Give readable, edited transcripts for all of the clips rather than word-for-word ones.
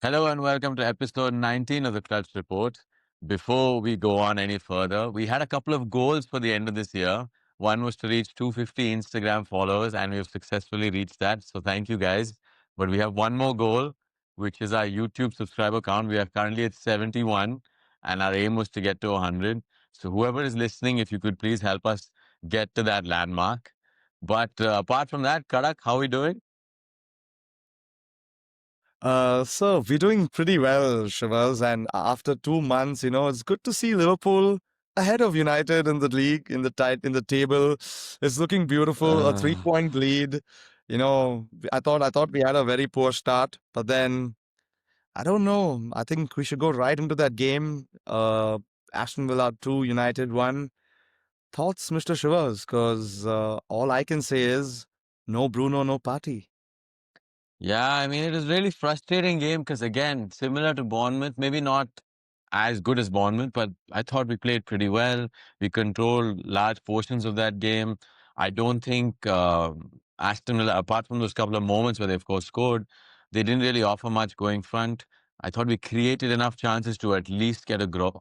Hello and welcome to episode 19 of the Clutch Report. Before we go on any further, we had a couple of goals for the end of this year. One was to reach 250 Instagram followers, and we've successfully reached that. So thank you guys. But we have one more goal, which is our YouTube subscriber count. We are currently at 71, and our aim was to get to 100. So whoever is listening, if you could please help us get to that landmark. But apart from that, Karak, how are we doing? So we're doing pretty well, Shivas, and after 2 months, it's good to see Liverpool ahead of United in the league, in the table. It's looking beautiful. A Uh, 3-point lead. I thought we had a very poor start, but then I don't know. I think we should go right into that game. Aston Villa 2, United 1. Thoughts, Mr. Shivas? Because all I can say is no Bruno, no party. Yeah, I mean, it was really frustrating game because again, similar to Bournemouth, maybe not as good as Bournemouth, but I thought we played pretty well. We controlled large portions of that game. I don't think Aston Villa, apart from those couple of moments where they of course scored, they didn't really offer much going front. I thought we created enough chances to at least get a draw.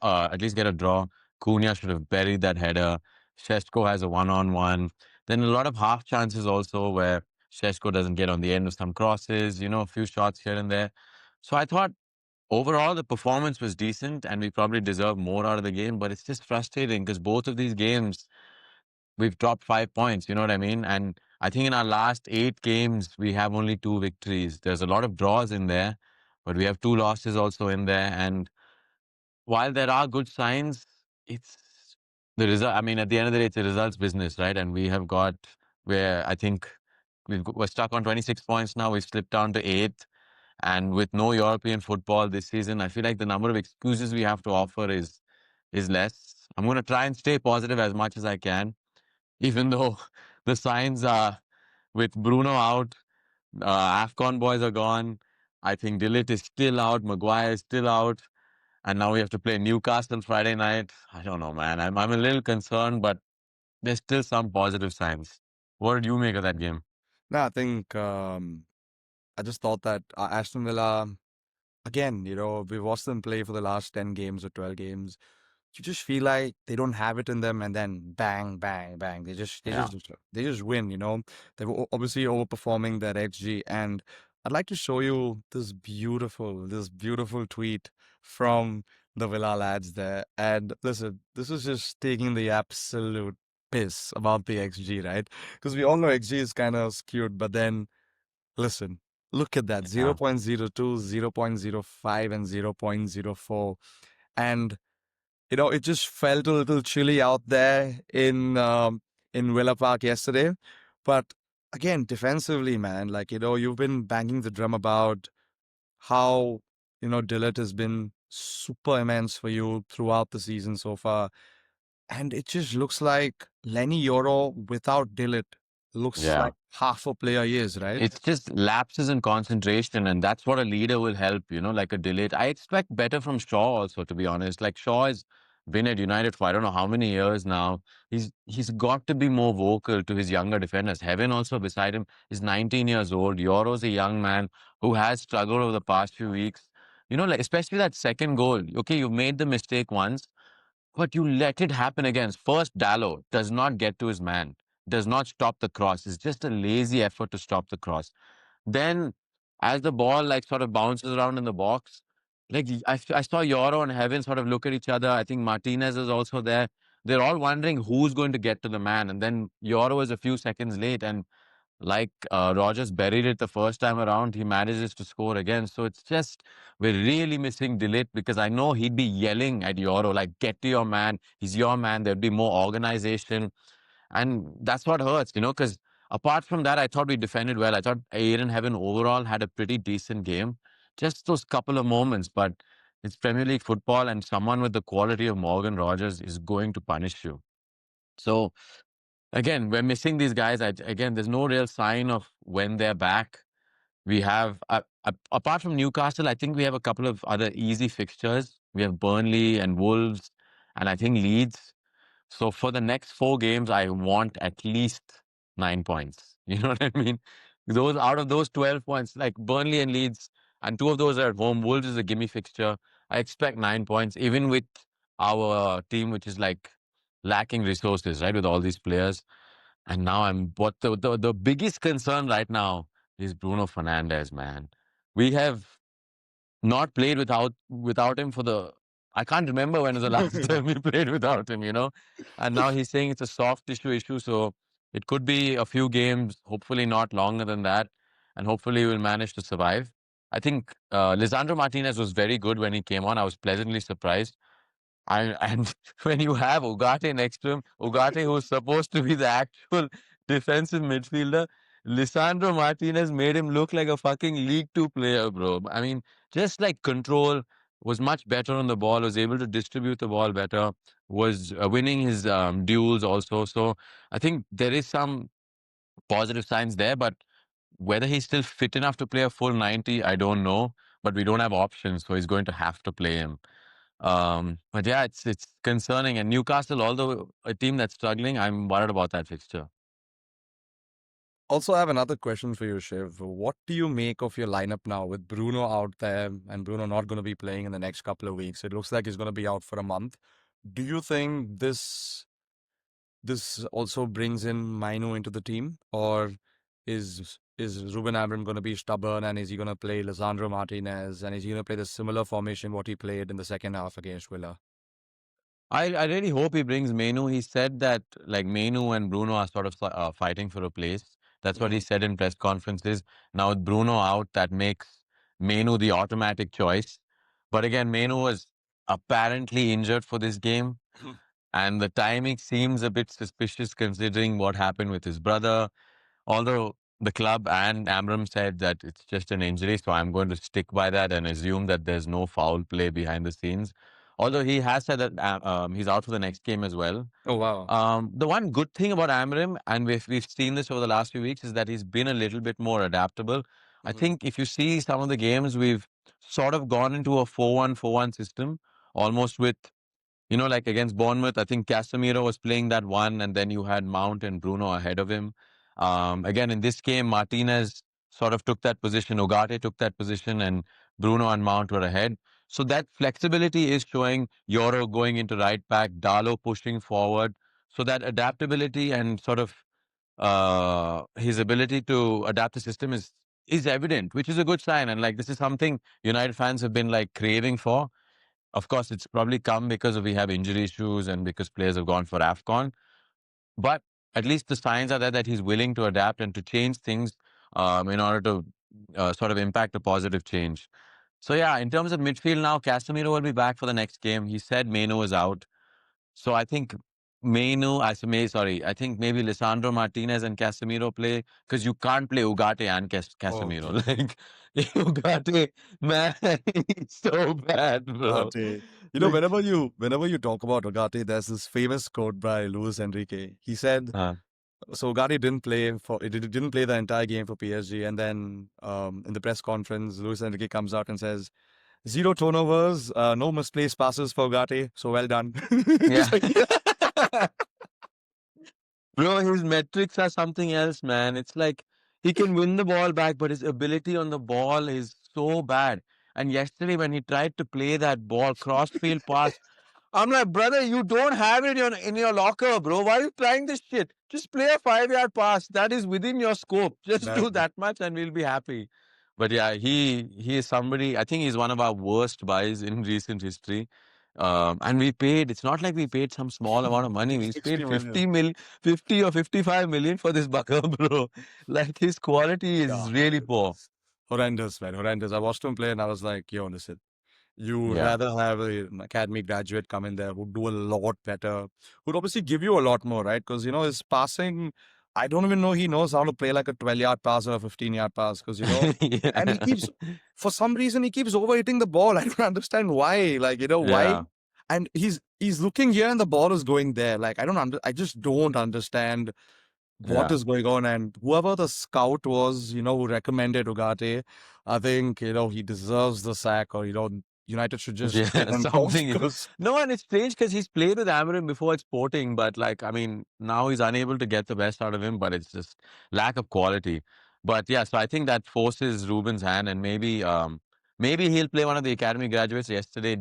Cunha should have buried that header. Sheshko has a one-on-one. Then a lot of half chances also where Sheshko doesn't get on the end of some crosses, a few shots here and there. So I thought overall the performance was decent and we probably deserve more out of the game, but it's just frustrating because both of these games we've dropped 5 points, you know what I mean? And I think in our last 8 games we have only 2 victories. There's a lot of draws in there, but we have 2 losses also in there. And while there are good signs, it's the result. I mean, at the end of the day, it's a results business, right? And we have got where I think we're stuck on 26 points now. We've slipped down to eighth. And with no European football this season, I feel like the number of excuses we have to offer is less. I'm going to try and stay positive as much as I can, even though the signs are with Bruno out, AFCON boys are gone. I think Dillit is still out, Maguire is still out. And now we have to play Newcastle Friday night. I don't know, man. I'm a little concerned, but there's still some positive signs. What did you make of that game? No, I think I just thought that Aston Villa, again, we watched them play for the last 10 games or 12 games. You just feel like they don't have it in them, and then bang, bang, bang. Yeah. They just win, They were obviously overperforming their XG. And I'd like to show you this beautiful tweet from the Villa lads there. And listen, this is just taking the absolute piss about the XG, right? Because we all know XG is kind of skewed, but then listen, look at that Yeah. 0.02, 0.05, and 0.04. And it just felt a little chilly out there in Villa Park yesterday. But again, defensively, man, like you've been banging the drum about how Dillett has been super immense for you throughout the season so far, and it just looks like Lenny Yoro without Dillett looks Yeah. like half a player he is, right? It's just lapses in concentration, and that's what a leader will help, like a delayed. I expect better from Shaw also, to be honest. Like Shaw has been at United for I don't know how many years now. He's got to be more vocal to his younger defenders. Heaven also beside him is 19 years old. Yoro's a young man who has struggled over the past few weeks. Like especially that second goal. Okay, you made the mistake once, but you let it happen again. First, Dallo does not get to his man, does not stop the cross. It's just a lazy effort to stop the cross. Then, as the ball like sort of bounces around in the box, like I saw Euro and Heaven sort of look at each other. I think Martinez is also there. They're all wondering who's going to get to the man. And then Euro is a few seconds late. And like Rogers buried it the first time around, he manages to score again. So it's just, we're really missing Delete because I know he'd be yelling at Euro, like, get to your man. He's your man. There'd be more organization. And that's what hurts, because apart from that, I thought we defended well. I thought Aiden Heaven overall had a pretty decent game. Just those couple of moments, but it's Premier League football and someone with the quality of Morgan Rogers is going to punish you. So again, we're missing these guys. Again, there's no real sign of when they're back. We have, apart from Newcastle, I think we have a couple of other easy fixtures. We have Burnley and Wolves, and I think Leeds. So for the next 4 games, I want at least 9 points. You know what I mean? Those out of those 12 points, like Burnley and Leeds, and two of those are at home. Wolves is a gimme fixture. I expect 9 points, even with our team, which is like lacking resources, right, with all these players. And now I'm what the biggest concern right now is Bruno Fernandes, man. We have not played without him for the I can't remember when was the last time we played without him, you know. And now he's saying it's a soft tissue issue, so it could be a few games, hopefully not longer than that, and hopefully we'll manage to survive. I think Lisandro Martinez was very good when he came on. I was pleasantly surprised. And when you have Ugarte next to him, Ugarte, who's supposed to be the actual defensive midfielder, Lisandro Martinez made him look like a fucking League Two player, bro. I mean, just like control, was much better on the ball, was able to distribute the ball better, was winning his duels also. So I think there is some positive signs there, but whether he's still fit enough to play a full 90, I don't know. But we don't have options, so he's going to have to play him. But yeah, it's concerning. And Newcastle, although a team that's struggling, I'm worried about that fixture. Also, I have another question for you, Shiv. What do you make of your lineup now with Bruno out there and Bruno not going to be playing in the next couple of weeks? It looks like he's going to be out for a month. Do you think this also brings in Mainu into the team, or is Ruben Amorim going to be stubborn and is he going to play Lisandro Martinez and is he going to play the similar formation what he played in the second half against Villa? I really hope he brings Menu. He said that like Menu and Bruno are sort of fighting for a place. That's what he Mhm. said in press conferences. Now with Bruno out, that makes Menu the automatic choice. But again, Menu was apparently injured for this game. And the timing seems a bit suspicious considering what happened with his brother. Although the club and Amram said that it's just an injury, so I'm going to stick by that and assume that there's no foul play behind the scenes. Although he has said that he's out for the next game as well. Oh wow. The one good thing about Amram, and we've seen this over the last few weeks, is that he's been a little bit more adaptable. I Mhm. think if you see some of the games, we've sort of gone into a 4-1-4-1 system, almost with like against Bournemouth, I think Casemiro was playing that one, and then you had Mount and Bruno ahead of him. Again, in this game, Martinez sort of took that position, Ugarte took that position, and Bruno and Mount were ahead. So that flexibility is showing Euro going into right back, Dalo pushing forward. So that adaptability and sort of his ability to adapt the system is evident, which is a good sign. And like this is something United fans have been like craving for. Of course, it's probably come because we have injury issues and because players have gone for AFCON. But at least the signs are there that he's willing to adapt and to change things in order to sort of impact a positive change. So yeah, in terms of midfield now, Casemiro will be back for the next game. He said Meno is out. So I think sorry, I think maybe Lisandro Martinez and Casemiro play because you can't play Ugarte and Casemiro. Okay. Like Ugarte, man, it's so bad, bro. Ugarte. Like, Whenever you talk about Ugarte, there's this famous quote by Luis Enrique. He said, uh, so Ugarte didn't play the entire game for PSG, and then in the press conference, Luis Enrique comes out and says, zero turnovers, no misplaced passes for Ugarte, so well done. yeah. It's like, Bro, his metrics are something else, man. It's like he can win the ball back, but his ability on the ball is so bad. And yesterday, when he tried to play that ball, cross-field pass, I'm like, brother, you don't have it in your locker, bro. Why are you trying this shit? Just play a 5-yard pass. That is within your scope. Just do exactly. that much and we'll be happy. But yeah, he is somebody, I think he's one of our worst buys in recent history. And we paid, it's not like we paid some small amount of money. We paid 60 million. 50 or 55 million for this bucker, bro. Like his quality Yeah, is really it poor. was horrendous, man. Horrendous. I watched him play and I was like, yo, listen, you would Yeah. rather have an academy graduate come in there who'd do a lot better, who'd obviously give you a lot more, right? Because, his passing, I don't even know he knows how to play like a 12-yard pass or a 15-yard pass because, and he Yeah. keeps, for some reason, he keeps overhitting the ball. I don't understand why. Like, why? Yeah. And he's looking here and the ball is going there. Like, I just don't understand what Yeah. is going on. And whoever the scout was, who recommended Ugarte, I think, he deserves the sack or, United should just let Yeah, him go something. because No, and it's strange because he's played with Amarim before at Sporting, but like, I mean, now he's unable to get the best out of him, but it's just lack of quality. But yeah, so I think that forces Ruben's hand, and maybe Maybe he'll play one of the academy graduates. Yesterday,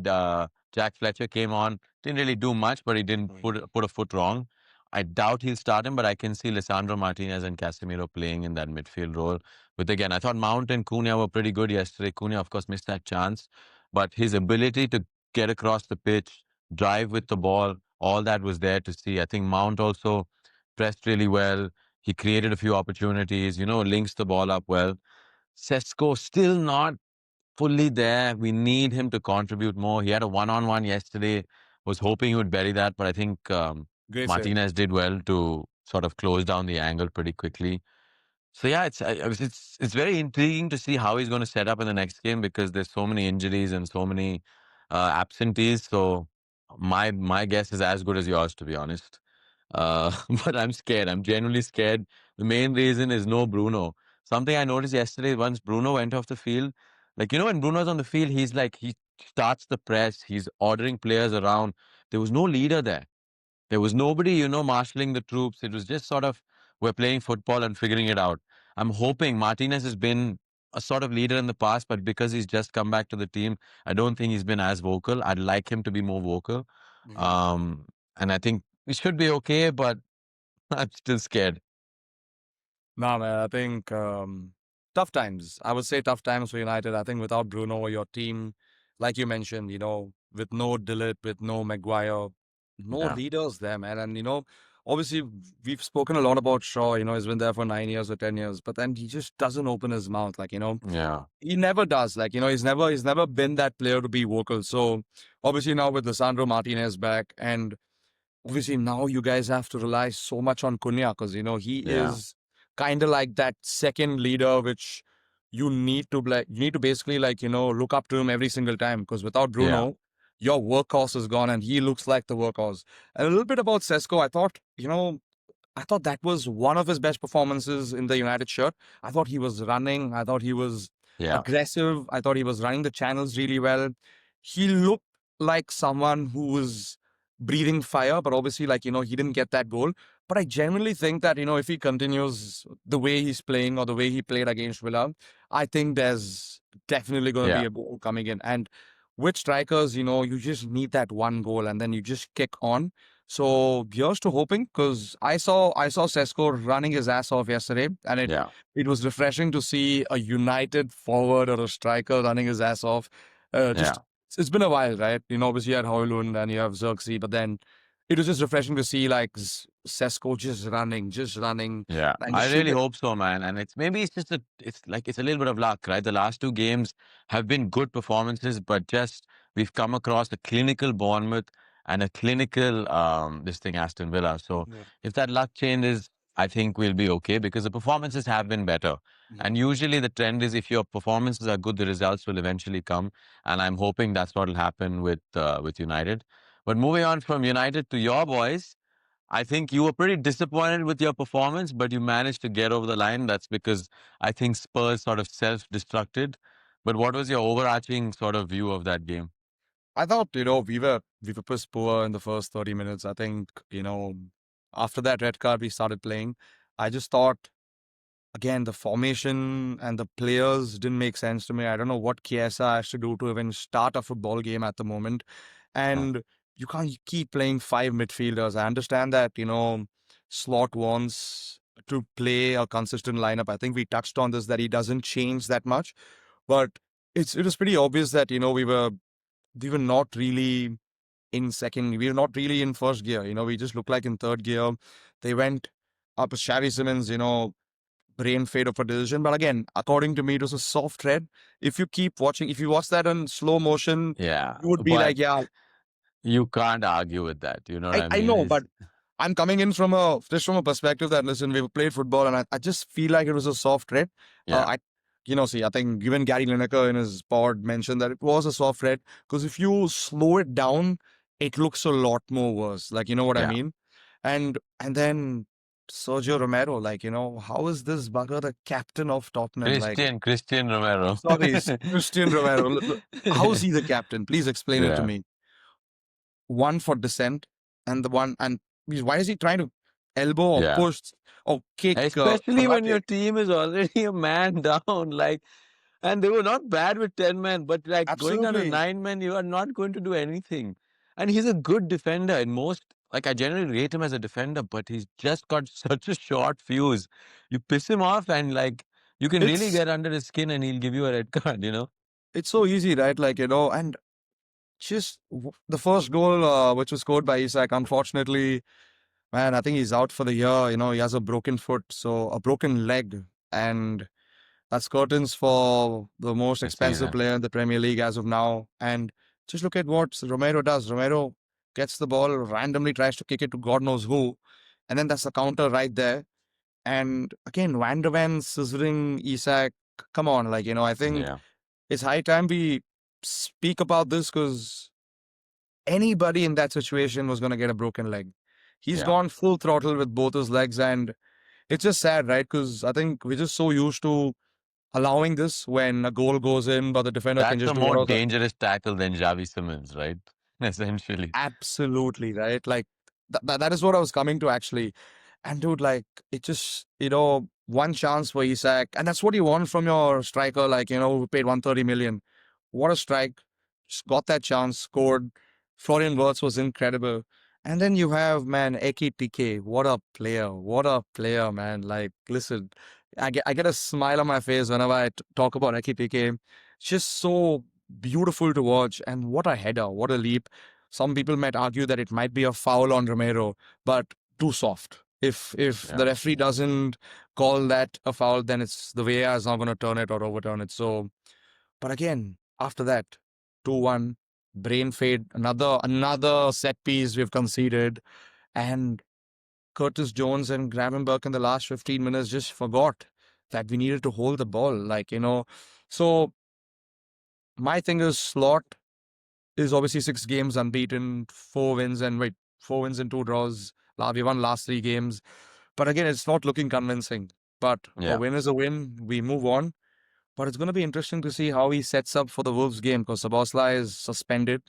Jack Fletcher came on, didn't really do much, but he didn't put a foot wrong. I doubt he'll start him, but I can see Lisandro Martinez and Casemiro playing in that midfield role. But again, I thought Mount and Cunha were pretty good yesterday. Cunha, of course, missed that chance, but his ability to get across the pitch, drive with the ball, all that was there to see. I think Mount also pressed really well. He created a few opportunities, links the ball up well. Sesko still not fully there. We need him to contribute more. He had a one-on-one yesterday. Was hoping he would bury that, but I think Great save. Martinez did well to sort of close down the angle pretty quickly. So yeah, it's very intriguing to see how he's going to set up in the next game because there's so many injuries and so many absentees. So my guess is as good as yours, to be honest. Uh, but I'm scared. I'm genuinely scared. The main reason is no Bruno. Something I noticed yesterday, once Bruno went off the field, like, when Bruno's on the field, he's like, he starts the press, he's ordering players around. There was no leader there. There was nobody, marshalling the troops. It was just sort of, we're playing football and figuring it out. I'm hoping Martinez has been a sort of leader in the past, but because he's just come back to the team, I don't think he's been as vocal. I'd like him to be more vocal. Mhm. Um, and I think we should be okay, but I'm still scared. No, man, I think tough times. I would say tough times for United. I think without Bruno, your team, like you mentioned, with no Dillit, with no Maguire, no Yeah. leaders there, man. And, obviously, we've spoken a lot about Shaw. He's been there for 9 years or 10 years, but then he just doesn't open his mouth. Like, Yeah. he never does. Like, he's never been that player to be vocal. So, obviously, now with Lisandro Martinez back, and obviously now you guys have to rely so much on Cunha because he Yeah. is kind of like that second leader which you need to basically like look up to him every single time because without Yeah. Bruno your workhorse is gone and he looks like the workhorse. And a little bit about Sesko, I thought that was one of his best performances in the United shirt. I thought he was running. I thought he was Yeah. aggressive. I thought he was running the channels really well. He looked like someone who was breathing fire, but obviously, he didn't get that goal. But I genuinely think that, if he continues the way he's playing or the way he played against Villa, I think there's definitely going to be Yeah. a goal coming in. And with strikers, you just need that one goal and then you just kick on. So here's to hoping because I saw Sesko running his ass off yesterday, and it Yeah. it was refreshing to see a United forward or a striker running his ass off. Yeah. Just it's been a while, right? Obviously you had Højlund and you have Xerxes, but then it was just refreshing to see like Sesko just running, Yeah, and I just really shooting. hope so, man. And it's a little bit of luck, right? The last two games have been good performances, but just we've come across a clinical Bournemouth and a clinical this thing Aston Villa. So Yeah. if that luck changes, I think we'll be okay because the performances have been better. Yeah. And usually the trend is if your performances are good, the results will eventually come. And I'm hoping that's what will happen with United. But moving on from United to your boys. I think you were pretty disappointed with your performance, but you managed to get over the line. That's because I think Spurs sort of self-destructed. But what was your overarching sort of view of that game? I thought we were pretty poor in the first 30 minutes. I think after that red card we started playing. I just thought again, the formation and the players didn't make sense to me. I don't know what Chiesa has to do to even start a football game at the moment. Yeah, And you can't keep playing five midfielders. I understand that, Slot wants to play a consistent lineup. I think we touched on this that he doesn't change that much. But it was pretty obvious that, we were not really in second. We were not really in first gear. We just looked like in third gear. They went up with Xavi Simmons, brain fade of a decision. But again, according to me, it was a soft red. If you watch that in slow motion, yeah, you would be but like, yeah, you can't argue with that. You know what I I mean? know, Is but I'm coming in from a perspective that listen, we've played football, and I just feel like it was a soft red. yeah, I think even Gary Lineker in his pod mentioned that it was a soft red because if you slow it down, it looks a lot more worse. Like you know what I yeah. mean? And then Sergio Romero, like how is this bugger the captain of Tottenham? Like Christian Romero. sorry, it's Christian Romero. How is he the captain? Please explain it to Yeah, me. One for dissent, and the one and why is he trying to elbow or yeah. push or kick Especially when Konate? your team is already a man down. Like, And they were not bad with 10 men, but like going down to Absolutely. 9 men, you are not going to do anything. And he's a good defender in most, like I generally rate him as a defender, but he's just got such a short fuse. You piss him off and like you can really It's get under his skin and he'll give you a red card, you know? it's so easy, right? Like, and just the first goal, which was scored by Isak, unfortunately, man, I think he's out for the year. He has a broken foot, so a broken leg. And that's curtains for the most This expensive season. player in the Premier League as of now. And just look at what Romero does. Romero gets the ball, randomly tries to kick it to God knows who. And then that's the counter right there. And again, Van der Ven scissoring Isak. Come on, I think Yeah. it's high time we speak about this because anybody in that situation was going to get a broken leg. He's Yeah. gone full throttle with both his legs, and it's just sad, right? Because I think we're just so used to allowing this when a goal goes in, but the defender can That's a just do more whatever. dangerous tackle than Javi Simmons, right? Essentially. Absolutely, right? Like that is what I was coming to actually. And dude, like it just, one chance for Isak, and that's what you want from your striker. Like, who paid 130 million. What a strike. Just got that chance, scored. Florian Wirtz was incredible. And then you have, man, Eki TK. What a player. What a player, man. Like, listen, I get a smile on my face whenever I talk about Eki TK. It's just so beautiful to watch. And what a header. What a leap. Some people might argue that it might be a foul on Romero, but too soft. If Yeah. the referee doesn't call that a foul, then it's the VAR is not going to turn it or overturn it. So, but again, after that, 2-1, brain fade, another set piece we've conceded, and Curtis Jones and Gravenberch in the last 15 minutes just forgot that we needed to hold the ball. So my thing is Slot is obviously 6 games unbeaten, 4 wins and 4 wins and 2 draws. We won last 3 games. But again, it's not looking convincing. But a Yeah. win is a win. We move on. But it's going to be interesting to see how he sets up for the Wolves game because Sabosla is suspended.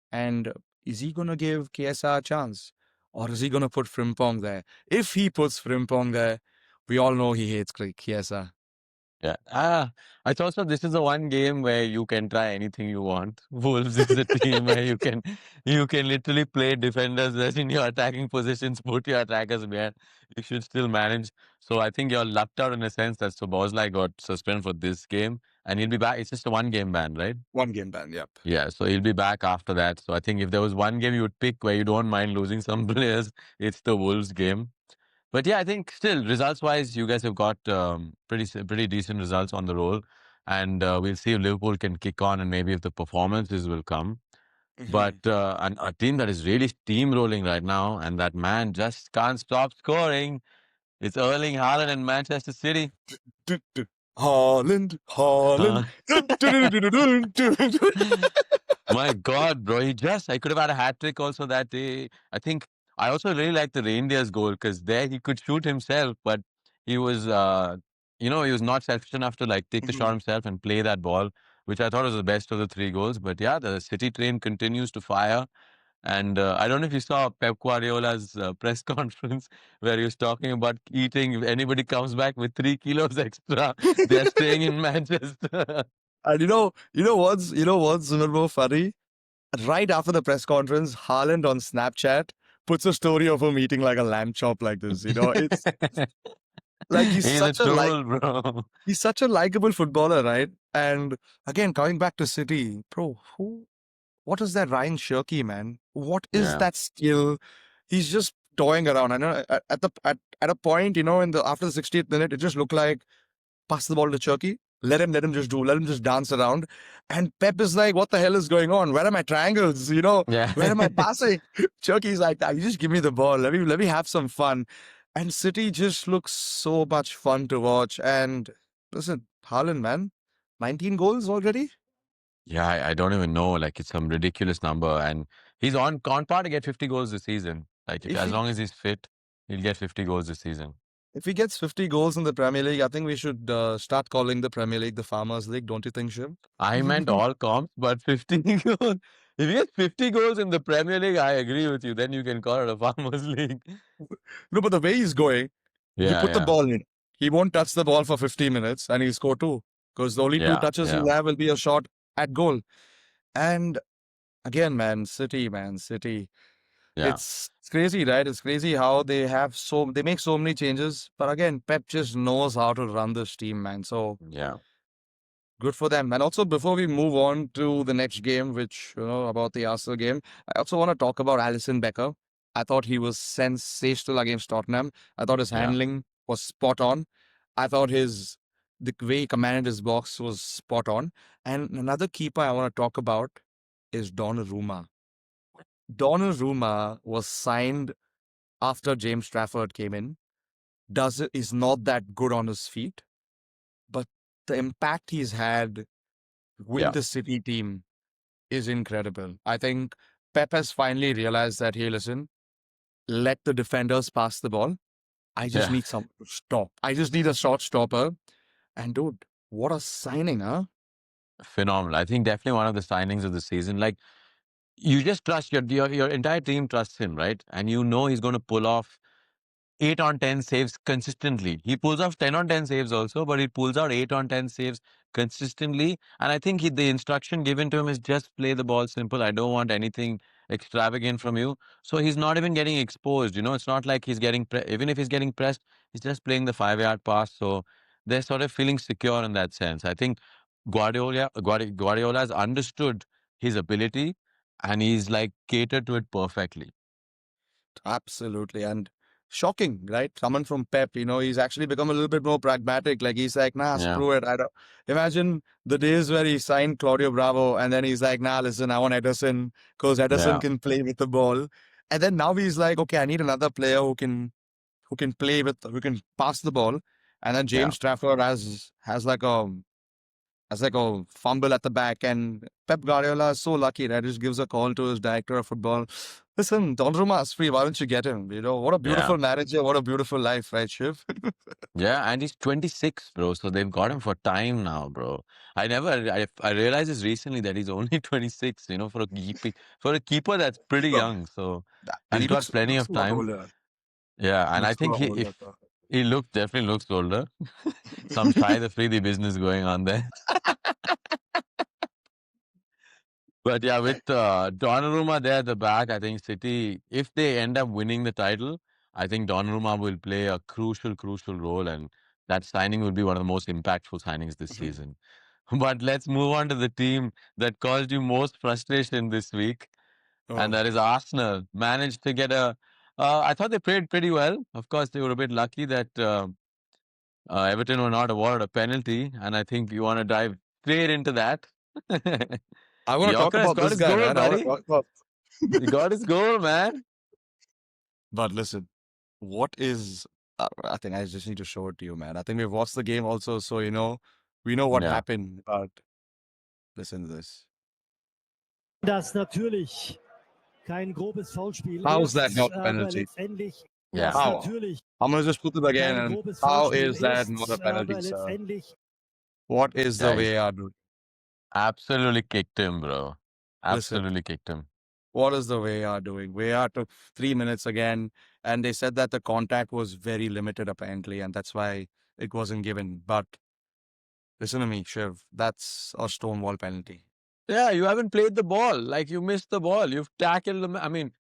And is he going to give KSR a chance? Or is he going to put Frimpong there? If he puts Frimpong there, we all know he hates KSR. Yeah. I thought so. This is the one game where you can try anything you want. Wolves is the team where you can literally play defenders as in your attacking positions, put your attackers behind. You should still manage. So I think you're lucked out in a sense that Sobozlai got suspended for this game and he'll be back. It's just a 1 game ban, right? 1 game ban, yep. Yeah, so he'll be back after that. So I think if there was one game you would pick where you don't mind losing some players, it's the Wolves game. But yeah, I think still results-wise, you guys have got pretty decent results on the roll, and we'll see if Liverpool can kick on, and maybe if the performances will come. But a team that is really steamrolling right now, and that man just can't stop scoring. It's Erling Haaland in Manchester City. Haaland, Haaland. Uh, My God, bro. I could have had a hat trick also that day. I think I also really like the Reindeer's goal because there he could shoot himself, but he was, he was not selfish enough to like take the shot himself and play that ball, which I thought was the best of the 3 goals. But yeah, the City train continues to fire. And I don't know if you saw Pep Guardiola's press conference where he was talking about eating. If anybody comes back with 3 kilos extra, they're staying in Manchester. And what's a more funny? Right after the press conference, Haaland on Snapchat puts a story of him eating like a lamb chop like this. It's like He's a troll, bro. he's such a likable footballer, right? And again, coming back to City, bro, what is that Ryan Shirky, man? What is Yeah. that skill? He's just toying around. I know at a point, in the after the 60th minute, it just looked like pass the ball to Chucky. Let him just dance around. And Pep is like, what the hell is going on? Where are my triangles? Yeah. Where am I passing? Chucky's like, "Ah, you just give me the ball. Let me have some fun." And City just looks so much fun to watch. And listen, Haaland, man, 19 goals already. Yeah, I don't even know. Like, it's some ridiculous number. And he's on par to get 50 goals this season. Like, If as he long as he's fit, he'll get 50 goals this season. if he gets 50 goals in the Premier League, I think we should start calling the Premier League the Farmers League. Don't you think, Shiv? I meant all comps, but 50 goals. If he gets 50 goals in the Premier League, I agree with you. Then you can call it a Farmers League. No, but the way he's going, you Yeah, put the yeah. ball in. He won't touch the ball for 50 minutes and he'll score 2. because the only two Yeah, touches yeah, he'll have will be a shot at goal. And again, man, City. yeah, It's crazy, right? It's crazy how they make so many changes. But again, Pep just knows how to run this team, man. So yeah, good for them. And also, before we move on to the next game, which, about the Arsenal game, I also want to talk about Alisson Becker. I thought he was sensational against Tottenham. I thought his yeah, handling was spot on. I thought the way he commanded his box was spot on. And another keeper I want to talk about is Donnarumma. Donnarumma was signed after James Trafford came in. Is not that good on his feet, but the impact he's had with yeah, the City team is incredible. I think Pep has finally realized that, hey, listen, let the defenders pass the ball. I just yeah. need some to stop. I just need a short stopper. And dude, what a signing, huh? Phenomenal. I think definitely one of the signings of the season. Like you just trust your entire team trusts him, right? And you know he's going to pull off 8 on 10 saves consistently. He pulls off 10 on 10 saves also, but he pulls out 8 on 10 saves consistently. And I think the instruction given to him is just play the ball simple. I don't want anything extravagant from you. So he's not even getting exposed. It's not like he's getting, even if he's getting pressed, he's just playing the 5 yard pass. So they're sort of feeling secure in that sense. I think Guardiola has understood his ability and he's like catered to it perfectly. Absolutely. And shocking, right? Someone from Pep, he's actually become a little bit more pragmatic. Like he's like, nah, Yeah. screw it. I don't imagine the days where he signed Claudio Bravo and then he's like, nah, listen, I want Ederson because Ederson Yeah. can play with the ball. And then now he's like, okay, I need another player who can pass the ball. And then Yeah. James Trafford has like a fumble at the back, and Pep Guardiola is so lucky that he just gives a call to his director of football. Listen, Donnarumma is free. Why don't you get him? What a Yeah. beautiful manager. What a beautiful life, right, Shiv? Yeah, and he's 26, bro. So they've got him for time now, bro. I realized this recently that he's only 26, for a keeper that's pretty Bro, young. So and he's got he plenty looks of a lot time. older. Yeah, and I Looks a think lot older. if he definitely looks older. Some try the freebie business going on there. But yeah, with Donnarumma there at the back, I think City, if they end up winning the title, I think Donnarumma will play a crucial, crucial role, and that signing will be one of the most impactful signings this season. But let's move on to the team that caused you most frustration this week, and Oh, that is Arsenal. Managed to get I thought they played pretty well. Of course, they were a bit lucky that Everton were not awarded a penalty, and I think you want to dive straight into that. I want to talk Yorker has about got this his guy, goal, man. I want to buddy. talk about. He got his goal, man. But listen, what is? I think I just need to show it to you, man. I think we've watched the game also, so we know what Yeah, happened. But listen to this. Das natürlich kein grobes Foulspiel How is that ist, not a aber penalty? letztendlich yeah, ist How? natürlich I'm gonna just put it again. kein And grobes how Foulspiel is that not a ist, penalty, aber sir? letztendlich What is the yeah. He's VAR doing? absolutely kicked him, bro. Listen, Absolutely kicked him. what is the VAR doing? VAR took 3 minutes again, and they said that the contact was very limited apparently, and that's why it wasn't given. But listen to me, Shiv. That's a stonewall penalty. Yeah, you haven't played the ball. Like you missed the ball. You've tackled him. I mean,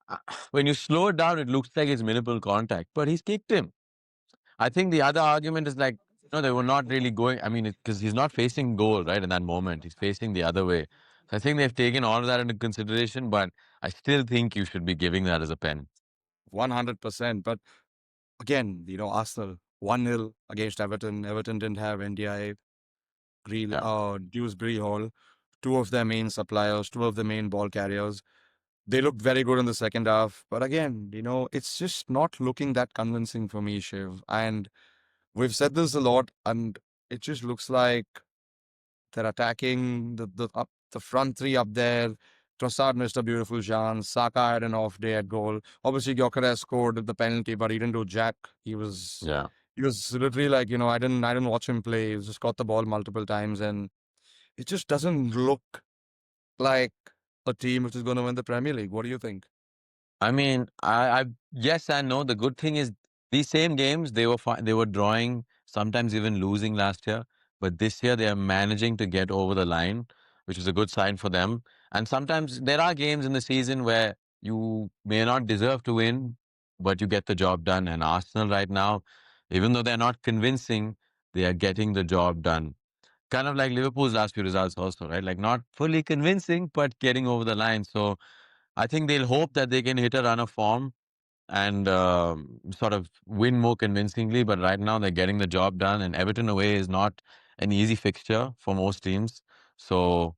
uh, when you slow it down, it looks like it's minimal contact, but he's kicked him. I think the other argument is like, no, they were not really going. I mean, because he's not facing goal, right? In that moment, he's facing the other way. So I think they've taken all of that into consideration, but I still think you should be giving that as a pen. 100%. But again, Arsenal 1-0 against Everton. Everton didn't have NDI, Yeah. Dewsbury Hall, two of their main suppliers, two of the main ball carriers. They looked very good in the second half. But again, it's just not looking that convincing for me, Shiv. And we've said this a lot, and it just looks like they're attacking the front three up there. Trossard missed a beautiful chance. Saka had an off day at goal. Obviously, Gyökeres scored the penalty, but he didn't do jack. Yeah. He was literally like, I didn't watch him play. He just got the ball multiple times, and it just doesn't look like a team which is going to win the Premier League. What do you think? I mean, yes and no. The good thing is these same games they were drawing, sometimes even losing last year. but this year they are managing to get over the line, which is a good sign for them. And sometimes there are games in the season where you may not deserve to win, but you get the job done. And Arsenal right now, even though they're not convincing, they are getting the job done. Kind of like Liverpool's last few results also, right? Like not fully convincing, but getting over the line. So I think they'll hope that they can hit a run of form and sort of win more convincingly. But right now they're getting the job done, and Everton away is not an easy fixture for most teams. So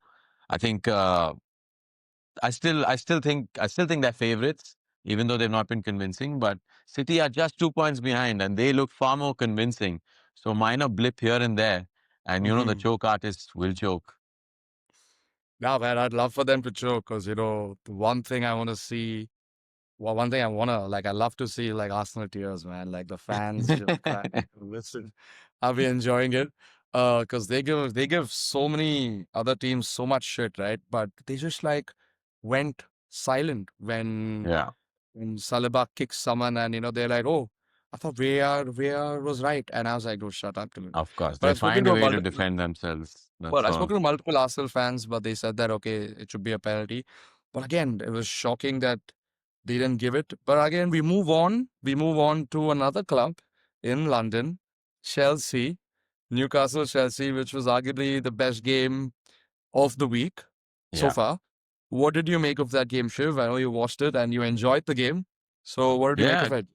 I think I still think they're favourites, even though they've not been convincing. But City are just 2 points behind, and they look far more convincing. So minor blip here and there, and the Mhm. choke artists will choke. Yeah, man, I'd love for them to choke because, the one thing I want to see, well, one thing I want to, like, I love to see, like, Arsenal tears, man. Like, the fans just cry. Listen, I'll be enjoying it because they give so many other teams so much shit, right? But they just, like, went silent Yeah, when Saliba kicks someone and, they're like, oh, I thought VAR was right. And I was like, oh, shut up. of course But they I've spoken find a to way to multiple. defend themselves. Well, That's I all. spoken to multiple Arsenal fans, but they said that okay, it should be a penalty. But again, it was shocking that they didn't give it. But again, we move on. We move on to another club in London, Chelsea, Newcastle Chelsea, which was arguably the best game of the week so Yeah. far. What did you make of that game, Shiv? I know you watched it and you enjoyed the game. So what did you make Yeah, of it?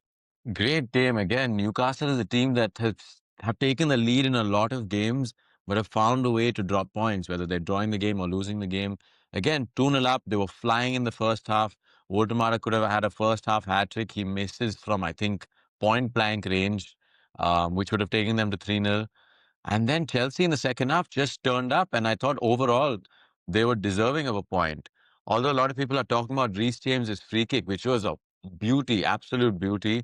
great game again. Newcastle is a team that have taken the lead in a lot of games, but have found a way to drop points, whether they're drawing the game or losing the game. Again, 2-0 up. They were flying in the first half. Voldemar could have had a first half hat trick. He misses from, I think, point blank range, which would have taken them to 3-0. And then Chelsea in the second half just turned up, and I thought overall they were deserving of a point. Although a lot of people are talking about Reece James' free kick, which was a beauty, absolute beauty,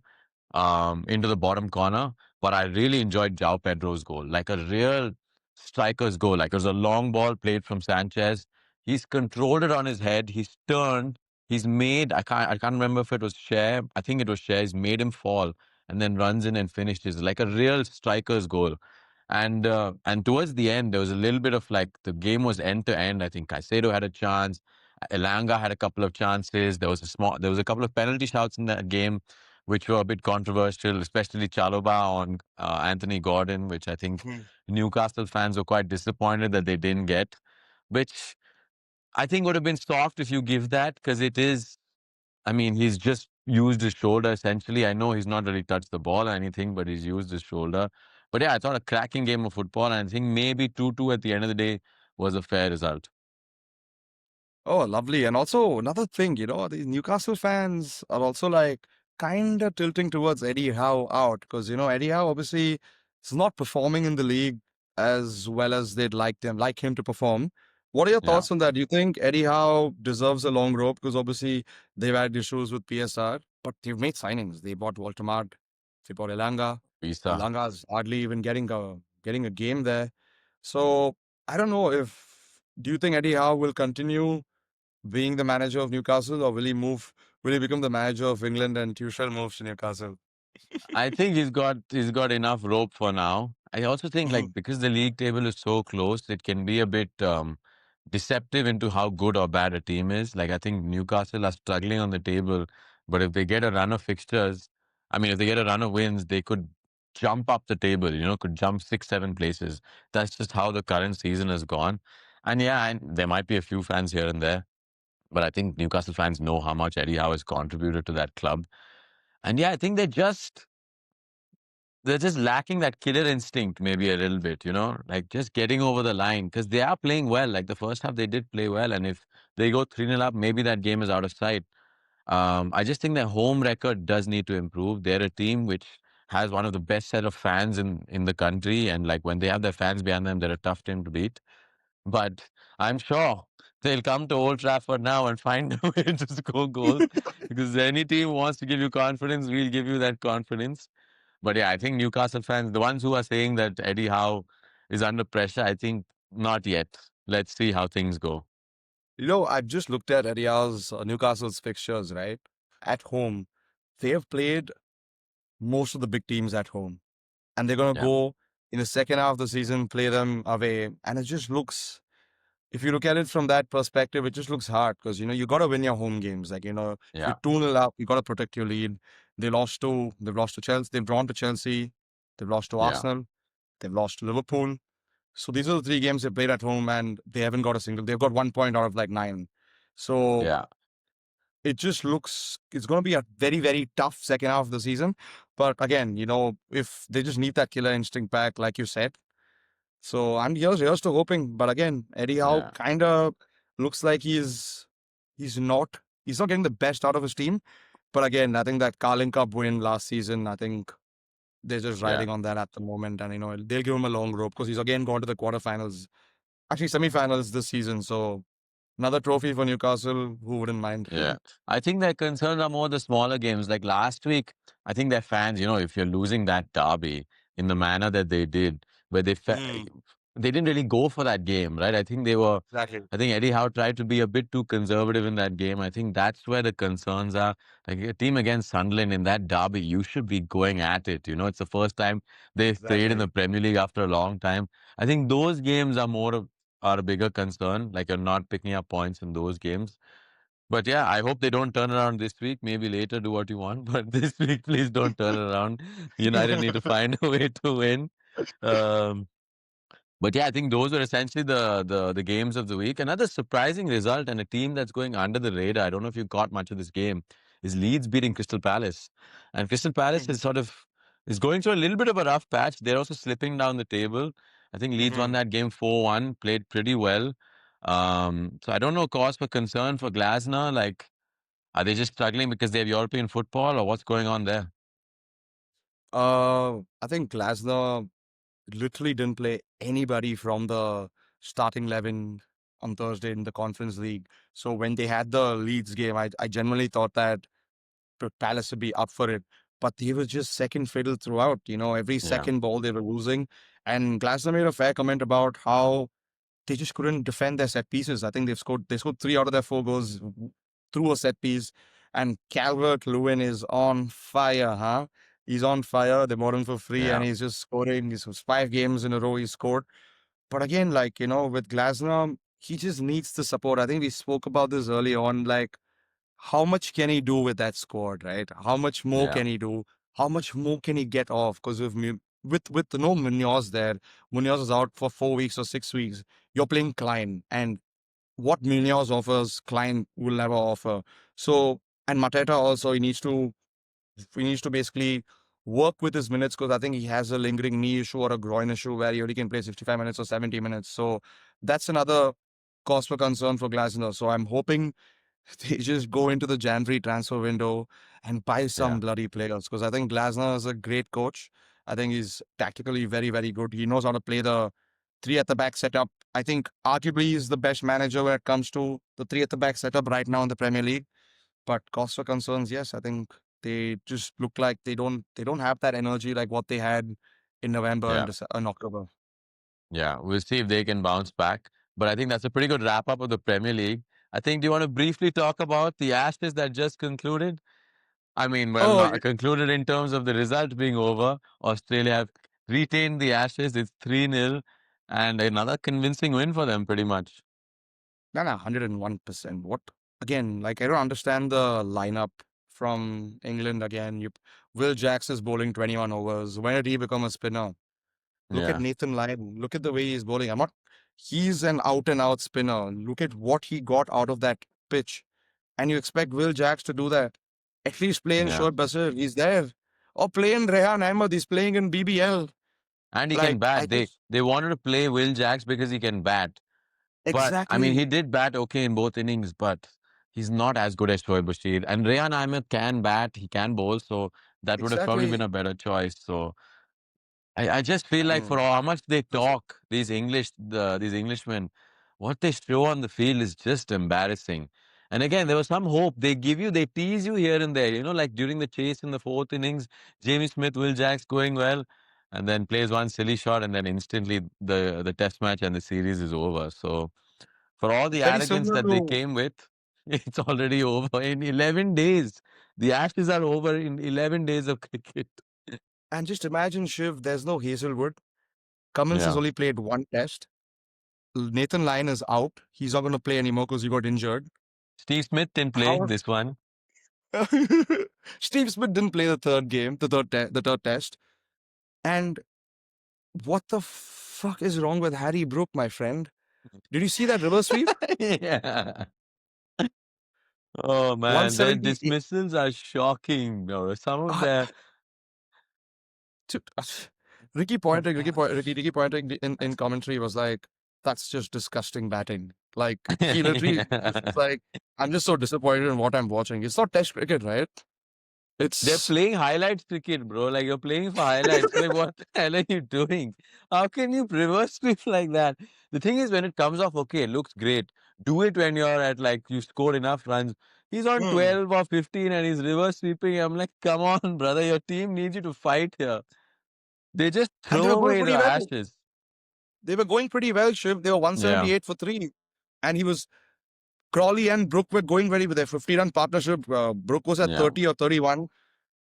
into the bottom corner. But I really enjoyed João Pedro's goal, like a real striker's goal. Like it was a long ball played from Sanchez. He's controlled it on his head. He's turned. He's made. I can't remember if it was Share. I think it was Share. He's made him fall and then runs in and finishes like a real striker's goal. And towards the end, there was a little bit of like the game was end to end. I think Caicedo had a chance. Elanga had a couple of chances. There was a couple of penalty shouts in that game which were a bit controversial, especially Chaloba on Anthony Gordon, which I think Hmm. Newcastle fans were quite disappointed that they didn't get, which I think would have been soft if you give that because it is, I mean, he's just used his shoulder essentially. I know he's not really touched the ball or anything, but he's used his shoulder. But yeah, I thought a cracking game of football, and I think maybe 2-2 at the end of the day was a fair result. Oh, lovely. And also another thing, these Newcastle fans are also like kind of tilting towards Eddie Howe out because, Eddie Howe obviously is not performing in the league as well as they'd like him to perform. What are your Yeah, thoughts on that? Do you think Eddie Howe deserves a long rope? Because obviously they've had issues with PSR, but they've made signings. They bought Waltermart, they bought Elanga. Visa. Elanga's hardly even getting a game there. So I don't know if do you think Eddie Howe will continue being the manager of Newcastle, or will he move? Will he become the manager of England and Tuchel moves to Newcastle? I think he's got enough rope for now. I also think Mhm. like because the league table is so close, it can be a bit deceptive into how good or bad a team is. Like I think Newcastle are struggling on the table, but if they get a run of fixtures, I mean, if they get a run of wins, they could jump up the table. Could jump 6, 7 places. That's just how the current season has gone. And yeah, and there might be a few fans here and there, but I think Newcastle fans know how much Eddie Howe has contributed to that club. And yeah, I think they're just lacking that killer instinct maybe a little bit, like just getting over the line because they are playing well. Like the first half, they did play well. And if they go 3-0 up, maybe that game is out of sight. I just think their home record does need to improve. They're a team which has one of the best set of fans in the country. And like when they have their fans behind them, they're a tough team to beat. But I'm sure they'll come to Old Trafford now and find a way to score goals because any team wants to give you confidence, we'll give you that confidence. But yeah, I think Newcastle fans, the ones who are saying that Eddie Howe is under pressure, I think not yet. Let's see how things go. I've just looked at Eddie Howe's Newcastle's fixtures, right? At home, they have played most of the big teams at home, and they're gonna Yeah. go. in the second half of the season, play them away. And it just looks, if you look at it from that perspective, it just looks hard because, you got to win your home games. Like, if Yeah, you're 2-0 up, you got to protect your lead. They've lost to Chelsea, they've drawn to Chelsea, they've lost to yeah, Arsenal, they've lost to Liverpool. So these are the three games they played at home and they haven't got a single, they've got 1 point out of like nine. So yeah, it just looks it's going to be a very, very tough second half of the season. But again, if they just need that killer instinct back, like you said. So I'm here's to hoping. But again, Eddie Howe yeah, kind of looks like he's not he's not getting the best out of his team. But again, I think that Carling Cup win last season, I think they're just yeah. riding on that at the moment. And they'll give him a long rope because he's again gone to the quarterfinals, actually semifinals this season. So another trophy for Newcastle. Who wouldn't mind? Yeah, I think their concerns are more the smaller games. Like last week, I think their fans, if you're losing that derby in the manner that they did, where Mm, they didn't really go for that game, right? exactly. I think Eddie Howe tried to be a bit too conservative in that game. I think that's where the concerns are. Like a team against Sunderland in that derby, you should be going at it. It's the first time they've played in Exactly. the Premier League after a long time. I think those games are a bigger concern. Like you're not picking up points in those games. But yeah, I hope they don't turn around this week. Maybe later do what you want, but this week please don't turn around. United need to find a way to win. Um, but yeah, I think those are essentially the games of the week. Another surprising result and a team that's going under the radar. I don't know if you caught much of this game. Is Leeds beating Crystal Palace, and Crystal Palace Mhm, is going through a little bit of a rough patch. They're also slipping down the table. I think Leeds won mhm. that game 4-1, played pretty well. So I don't know cause for concern for Glasner. Like, are they just struggling because they have European football, or what's going on there? I think Glasner literally didn't play anybody from the starting 11 on Thursday in the Conference League. So when they had the Leeds game, I generally thought that Palace would be up for it. But they were just second fiddle throughout. Every Yeah, second ball they were losing. And Glasner made a fair comment about how they just couldn't defend their set pieces. I think they scored 3 out of their 4 goals through a set piece. And Calvert Lewin is on fire, huh? He's on fire. They bought him for free and yeah, he's just scoring. He's 5 games in a row he scored. But again, like, with Glasner, he just needs the support. I think we spoke about this early on. Like, how much can he do with that squad, right? How much more yeah, can he do? How much more can he get off? Because with no Munoz there, Munoz is out for 4 weeks or 6 weeks. You're playing Klein, and what Munoz offers, Klein will never offer. So, and Mateta also, he needs to basically work with his minutes because I think he has a lingering knee issue or a groin issue where he only can play 65 minutes or 70 minutes. So that's another cause for concern for Glasner. So I'm hoping they just go into the January transfer window and buy yeah, some bloody players because I think Glasner is a great coach. I think he's tactically very, very good. He knows how to play the three at the back setup. I think arguably he's the best manager when it comes to the three at the back setup right now in the Premier League. But cause for concerns, yes, I think they just look like they don't have that energy like what they had in November and yeah. October. Yeah, we'll see if they can bounce back. But I think that's a pretty good wrap up of the Premier League. I think, do you want to briefly talk about the Ashes that just concluded? I mean, well, Oh, not concluded in terms of the result being over. Australia have retained the Ashes. It's 3-0 and another convincing win for them, pretty much. no, no, 101%. What again? Like I don't understand the lineup from England again. Will Jacks is bowling 21 overs. When did he become a spinner? Look at Yeah, Nathan Lyon. Look at the way he's bowling. I'm not. He's an out and out spinner. Look at what he got out of that pitch, and you expect Will Jacks to do that? At least play in yeah. short buzzer. He's there. Or play in Rehan Ahmed. He's playing in BBL. And he can Like I bat. They just they wanted to play Will Jacks because he can bat. But I mean, he exactly. did bat okay in both innings, but he's not as good as Shoaib Bashir. And Rayan Ahmed can bat, he can bowl, so that would have probably been Exactly. a better choice. So I just feel like Mm. for how much they talk, these Englishmen, what they show on the field is just embarrassing. And again, there was some hope. They tease you here and there. Like during the chase in the fourth innings, Jamie Smith, Will Jacks going well, and then plays one silly shot, and then instantly the test match and the series is over. So for all the Very arrogance similar that they to came with, it's already over in 11 days. The Ashes are over in 11 days of cricket. and just imagine Shiv. There's no Hazelwood. Cummins has Yeah. only played one test. Nathan Lyon is out. He's not going to play anymore because he got injured. Steve Smith didn't play How? this one. Steve Smith didn't play the third game, the third test. And what the fuck is wrong with Harry Brook, my friend? Did you see that reverse sweep? Yeah. Oh man, their 178. dismissals are shocking, bro. Some of Uh, their to- Ricky Pointing in commentary was like, "That's just disgusting batting." Like he literally just was like, "I'm just so disappointed in what I'm watching." It's not Test cricket, right? They're It's playing highlights cricket, bro. Like you're playing for highlights. Like what the hell are you doing? How can you reverse sweep like that? The thing is, when it comes off, okay, it looks great. Do it when you're at like you scored enough runs. He's on Mm. 12 or 15 and he's reverse sweeping. I'm like, come on, brother. Your team needs you to fight here. They just And they throw were going away pretty the well. ashes. They were going pretty well, Shiv. They were Yeah. 178 for three, and he was Crawley and Brook were going very with their 50-run partnership. Brook was at Yeah. 30 or 31,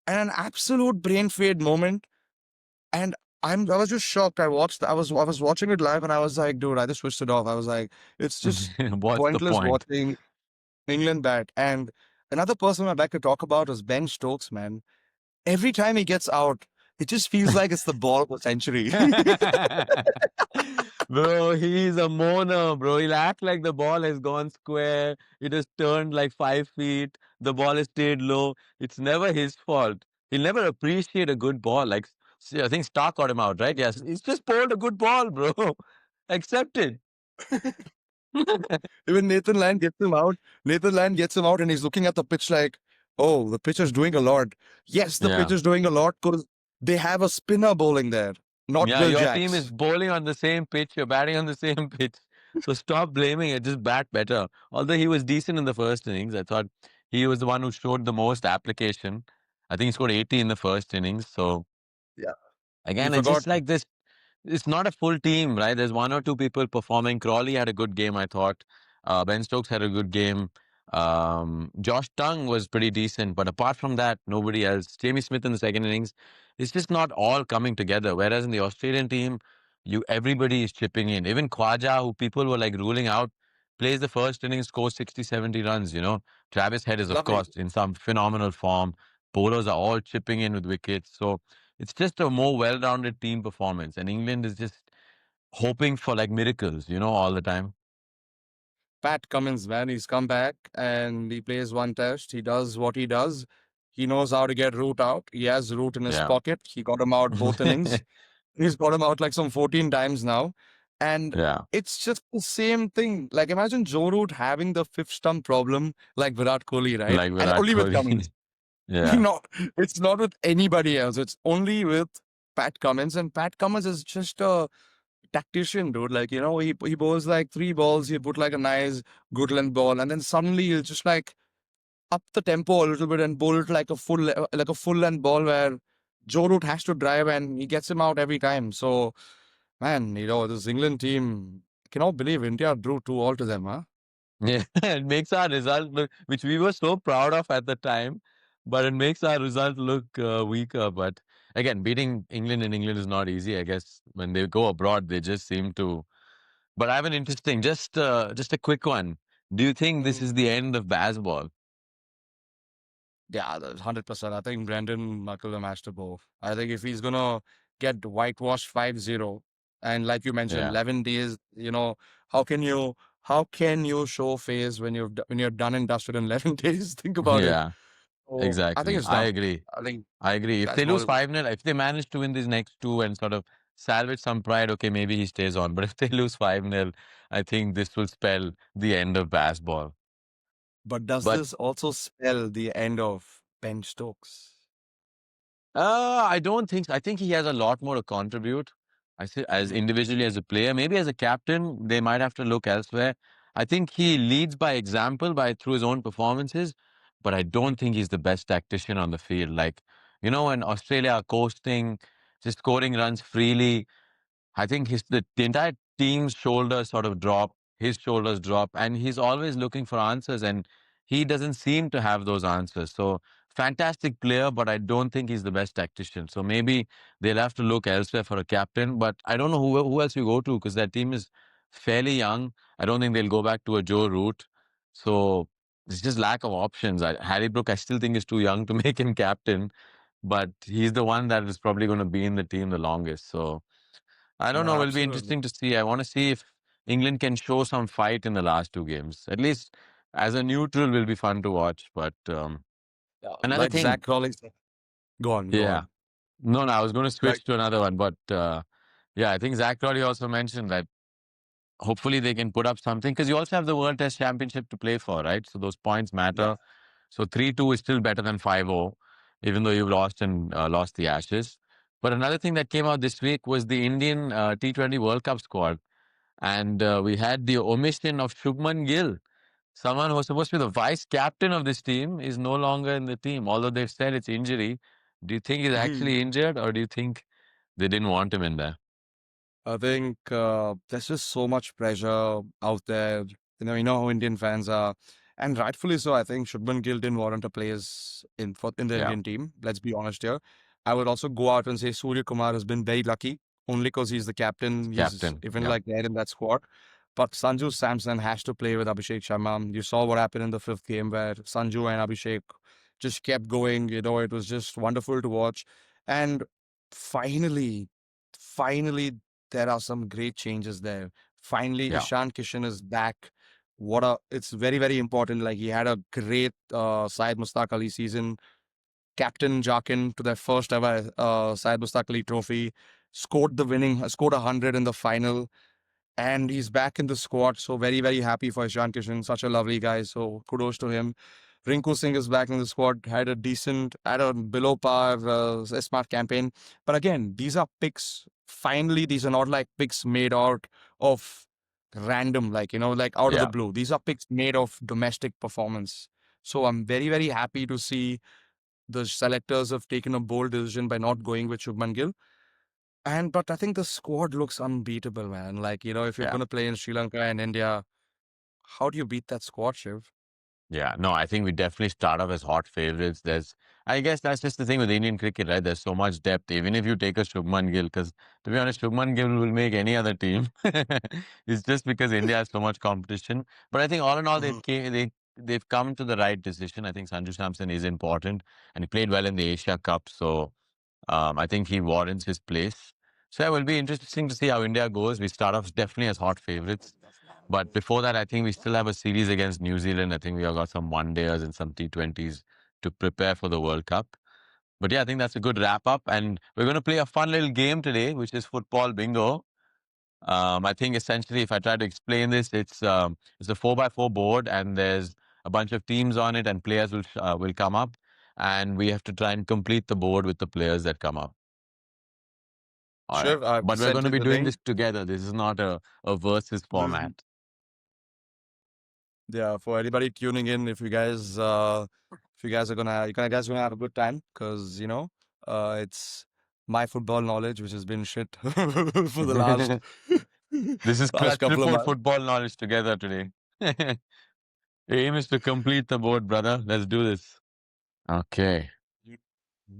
and an absolute brain fade moment. And I was just shocked. I was watching it live, and I was like, dude, I just switched it off. I was like, it's just What's the pointless point? watching England bat. And another person I'd like to talk about is Ben Stokes, man. Every time he gets out, it just feels like it's the ball of the century. Bro, he's a moaner, bro. He'll act like the ball has gone square. It has turned like 5 feet. The ball has stayed low. It's never his fault. He'll never appreciate a good ball. Like, see, I think Stark got him out, right? Yes. He's just bowled a good ball, bro. Accept it. Even Nathan Lyon gets him out, and he's looking at the pitch like, oh, the pitch is doing a lot. Yes, the pitch Yeah. is doing a lot because they have a spinner bowling there, not Yeah, Will your team is Jacks. bowling on the same pitch, you're batting on the same pitch. So stop blaming it, just bat better. Although he was decent in the first innings, I thought he was the one who showed the most application. I think he scored 80 in the first innings. So Yeah. We again, it's forgot just like this. It's not a full team, right? There's one or two people performing. Crawley had a good game, I thought. Ben Stokes had a good game. Josh Tongue was pretty decent, but apart from that, nobody else. Jamie Smith in the second innings, it's just not all coming together. Whereas in the Australian team, everybody is chipping in. Even Khwaja, who people were like ruling out, plays the first inning, scores 60, 70 runs. Travis Head is, of lovely. course, in some phenomenal form. Bowlers are all chipping in with wickets. So it's just a more well-rounded team performance, and England is just hoping for like miracles, all the time. Pat Cummins, man, he's come back and he plays one test. He does what he does. He knows how to get Root out. He has Root in his Yeah. pocket. He got him out both innings. He's got him out like some 14 times now. And Yeah, it's just the same thing. Like imagine Joe Root having the fifth stump problem like Virat Kohli, right? like And Virat only with Kohli. Cummins. Yeah, Not it's not with anybody else. It's only with Pat Cummins. And Pat Cummins is just a tactician, dude. Like, he bowls like three balls, he put like a nice good length ball, and then suddenly he'll just like up the tempo a little bit and bowl it like a full length ball where Joe Root has to drive and he gets him out every time. So man, this England team, I cannot believe India drew 2-2 to them, huh? yeah. It makes our result look, which we were so proud of at the time, but it makes our result look weaker. But again, beating England in England is not easy. I guess when they go abroad, they just seem to. But I have an interesting, just a quick one. Do you think this Mm. is the end of baseball? Yeah, 100%. I think Brendan McCullum has to go. I think if he's gonna get whitewashed 5-0, and like you mentioned, Yeah, 11 days, how can you how can you show face when you're done and dusted in 11 days? Think about it. yeah, So I think exactly. it's I done. agree. I think I agree. If they baseball lose is 5-0, if they manage to win these next two and sort of salvage some pride, okay, maybe he stays on. But if they lose 5-0, I think this will spell the end of baseball. But does But this also spell the end of Ben Stokes? I don't think so. I think he has a lot more to contribute. I say as Mm. individually as a player, maybe as a captain, they might have to look elsewhere. I think he leads by example by through his own performances, but I don't think he's the best tactician on the field. Like, when Australia are coasting, just scoring runs freely, I think the entire team's shoulders sort of drop, his shoulders drop, and he's always looking for answers, and he doesn't seem to have those answers. So fantastic player, but I don't think he's the best tactician. So maybe they'll have to look elsewhere for a captain. But I don't know who else you go to because that team is fairly young. I don't think they'll go back to a Joe Root. So it's just lack of options. Harry Brook, I still think is too young to make him captain, but he's the one that is probably going to be in the team the longest. So I don't know. Yeah, It'll be absolutely. interesting to see. I want to see if England can show some fight in the last two games. At least as a neutral, will be fun to watch. But Yeah, another like thing, Zach Rawlings. Go on, go yeah. on. No, I was going to Like, switch to another one, but yeah, I think Zach Crowley also mentioned that hopefully they can put up something because you also have the World Test Championship to play for, right? So those points yeah. matter. So 3-2 is still better than 5-0, even though you've lost and lost the Ashes. But another thing that came out this week was the Indian T20 World Cup squad. And we had the omission of Shubman Gill. Someone who was supposed to be the vice captain of this team is no longer in the team, although they've said it's injury. Do you think he's actually injured or do you think they didn't want him in there? I think there's just so much pressure out there. You know how Indian fans are, and rightfully so. I think Shubman Gill didn't warrant a place in the Yeah, Indian team. Let's be honest here. I would also go out and say Surya Kumar has been very lucky, only because he's the captain. He's captain. even Yeah, like there in that squad. But Sanju Samson has to play with Abhishek Sharma. You saw what happened in the fifth game where Sanju and Abhishek just kept going. It was just wonderful to watch. And finally, finally there are some great changes there. Finally, yeah, Ishan Kishan is back. It's very, very important. Like he had a great Syed Mustaq Ali season, captain Jakin to their first ever Syed Mustaq Ali trophy, scored 100 in the final, and he's back in the squad. So very, very happy for Ishan Kishan, such a lovely guy. So kudos to him. Rinku Singh is back in the squad, had a below par smart campaign. But again, these are picks. Finally, these are not like picks made out of random, like out of the yeah, blue. These are picks made of domestic performance. So I'm very, very happy to see the selectors have taken a bold decision by not going with Shubman Gill. But I think the squad looks unbeatable, man. If you're yeah. going to play in Sri Lanka and India, how do you beat that squad, Shiv? Yeah, no, I think we definitely start off as hot favorites. I guess that's just the thing with Indian cricket, right? There's so much depth, even if you take a Shubman Gill, because to be honest, Shubman Gill will make any other team. It's just because India has so much competition. But I think all in all, Mhm. they've come to the right decision. I think Sanju Samson is important, and he played well in the Asia Cup, so I think he warrants his place. So it will be interesting to see how India goes. We start off definitely as hot favorites. But before that, I think we still have a series against New Zealand. I think we have got some one-dayers and some T20s to prepare for the World Cup. But yeah, I think that's a good wrap up. And we're going to play a fun little game today, which is football bingo. I think essentially, if I try to explain this, it's a 4x4 board, and there's a bunch of teams on it, and players will come up, and we have to try and complete the board with the players that come up. All right, Shiv, I've but we're going sent to you be the doing link. this together. This is not a versus format. Mhm. Yeah, for anybody tuning in, if you guys are gonna, you guys gonna have a good time because it's my football knowledge which has been shit for the last This is last couple of triple months. football knowledge together today. Aim is to complete the board, brother. Let's do this. Okay. You,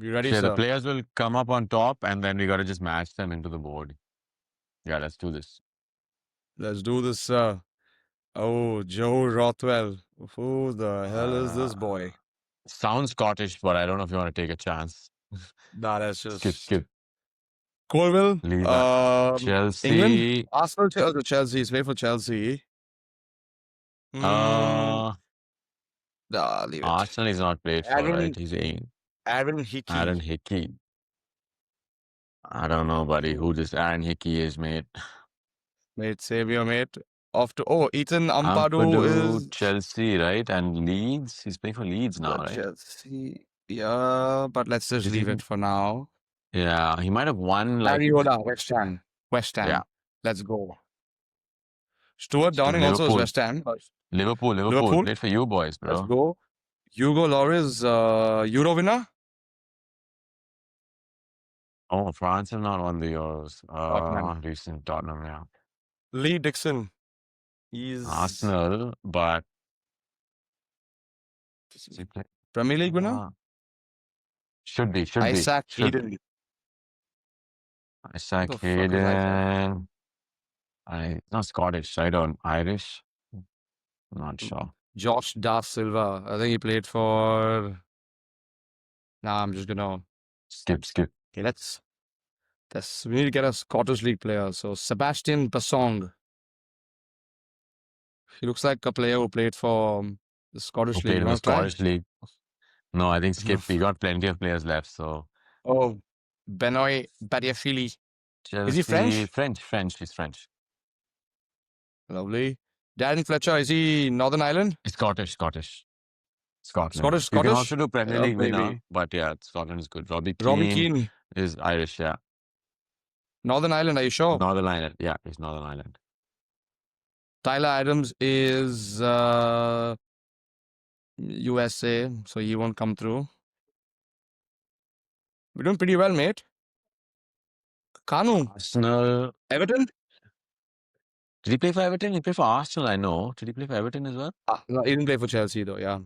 you ready, So yeah, the sir? players will come up on top, and then we got to just match them into the board. Yeah, let's do this. Let's do this, sir. Oh, Joe Rothwell. Who the hell is Uh, this boy? sounds Scottish, but I don't know if you want to take a chance. Nah, that's Skip, just skip. Colville. Leave that. England, Chelsea. Arsenal, Chelsea. He's playing for Chelsea. Mm, Uh, nah, leave it. Arsenal is not played for, right? Aaron, He's in. Aaron Hickey. Aaron Hickey. I don't know, buddy, who Ooh, this Aaron Hickey is, mate. mate, Savior, mate. Off to Ethan Ampadu Ampadu, is Chelsea, right? And Leeds. He's playing for Leeds now, for right? Chelsea. Yeah, but let's just Is he? leave it for now. Yeah, he might have won like, Ariola, West Ham. West yeah, Ham. Let's go. Stuart still Downing also is Liverpool. West Ham. Liverpool. Liverpool. Played for you boys, Let's bro. go. Hugo Lloris, Euro winner. Oh, France have not won the Euros. Tottenham. Recent Tottenham, yeah. Lee Dixon. He's Arsenal, but is he play? Premier League winner. Should be. Isaac Should be. Hayden. Isaac The fuck is Isaac? Hayden. Not Scottish. I don't. Irish. Not sure. Josh Da Silva. I think he played for. Nah, I'm just gonna. Skip. Okay, we need to get a Scottish League player. So Sebastian Bassong. He looks like a player who played for the Who Scottish League. played You in the want to try? Scottish League? No, I think skip. We got plenty of players left. So Oh, Benoit Badiashile. Is he Chelsea, French? French. He's French. Lovely. Darren Fletcher, is he Northern Ireland? He's Scotland. You can Scottish? also do Premier Oh, League winner, baby. but yeah, Scotland is good. Robbie Robbie Keane Keane. is Irish. Yeah, Northern Ireland, are you sure? Northern Ireland. Yeah, he's Northern Ireland. Tyler Adams is USA, so he won't come through. We're doing pretty well, mate. Kanu, Arsenal. Everton? Did he play for Everton? He played for Arsenal, I know. Did he play for Everton as well? No, he didn't play for Chelsea, though, yeah.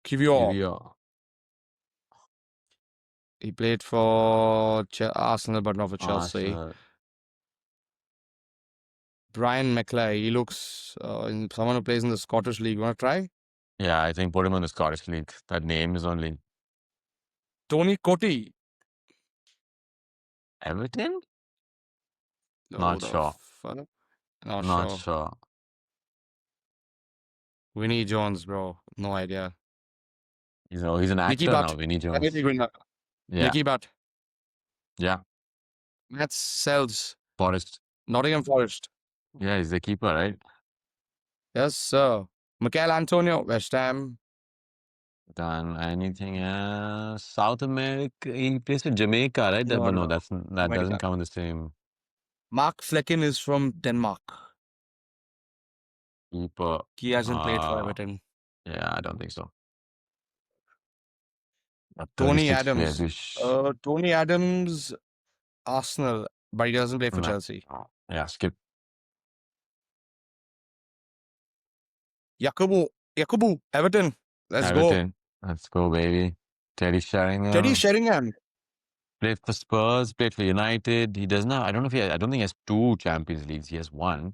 Kivior. Kiwior. He played for Arsenal, but not for Chelsea. Arsenal. Brian McClay, he looks someone who plays in the Scottish League. Want to try? Yeah, I think put him on the Scottish League. That name is only Tony Cottee. Everton? Not sure. Not sure. Sure. Winnie Jones, bro. No idea. He's an Nicky actor Butt. now, Vinnie Jones. Yeah. Nicky Butt. Yeah. Matt Sells. Forest. Nottingham Forest. Yeah, he's the keeper, right? Yes, sir. Michael Antonio, West Ham. Done anything else? South America. He plays for Jamaica, right? No, But no, no. that Jamaica. doesn't count the same. Mark Flecken is from Denmark. Keeper. He hasn't played for Everton. Yeah, I don't think so. Tony 36 Adams. players. Tony Adams, Arsenal, but he doesn't play for Chelsea. Yeah, skip. Yakubu, Everton. Let's Everton. Let's go, baby. Teddy Sheringham. Teddy Sheringham. Played for Spurs, played for United. He doesn't have, I don't think he has 2 Champions Leagues. He has 1.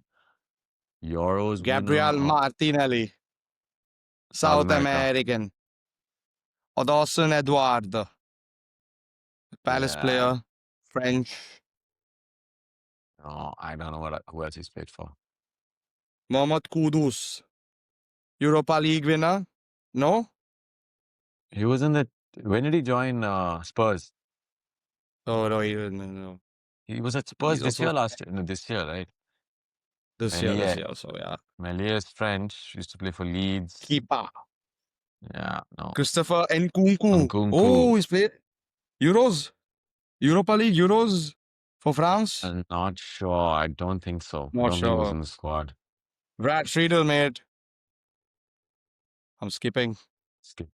Euros Gabriel winner. Martinelli. South America. American. Odosson Edouard. Palace Yeah. player. French. No, I don't know who else he's played for. Mohamed Kudus. Europa League winner. No? He was in the. When did he join Spurs? Oh, no, no. He was at Spurs He's this also year, last year. No, this year, right? This year, so yeah. Melier is French. Used to play for Leeds. Keeper. Yeah, no. Christopher Nkunku. Nkunku. Oh, he's played Euros. Europa League Euros for France. I'm not sure. I don't think so. Not I don't think he was sure. in the squad. Brad Friedel, mate. I'm skipping. Skip.